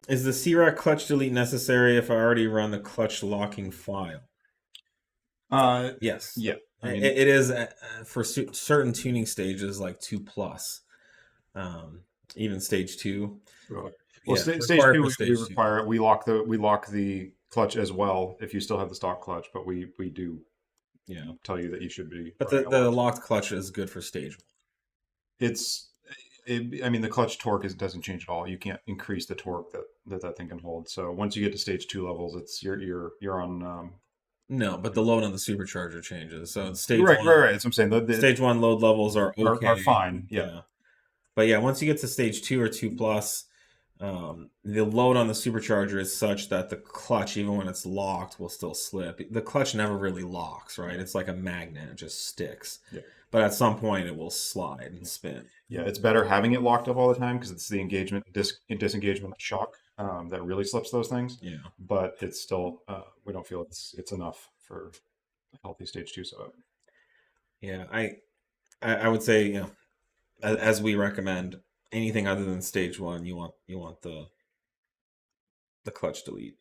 Is the CREC clutch delete necessary if I already run the clutch locking file? Uh, Yes. yeah. I It, mean, it is for certain tuning stages like 2 plus, um, even stage 2. well, Yeah, stage required two for we stage 2. require it. We lock the clutch as well if you still have the stock clutch, but we do Yeah. tell you that you should be But running a the locked. locked clutch is good for stage 1. It's I mean, the clutch torque doesn't change at all. You can't increase the torque that thing can hold. So once you get to stage two levels, it's you're on. No, but the load on the supercharger changes. So in You're stage right, right, one, right. That's what I'm saying. stage one load levels are Are okay. fine. Yeah, Yeah. But yeah, once you get to stage 2 or 2 plus, the load on the supercharger is such that the clutch, even when it's locked, will still slip. The clutch never really locks, right? It's like a magnet, it just sticks. yeah, But at some point, it will slide and spin. yeah. It's better having it locked up all the time because it's the engagement disengagement shock that really slips those things. Yeah. But it's still we don't feel it's enough for a healthy stage two setup. Yeah. I would say, as we recommend, anything other than stage 1, you want the clutch delete.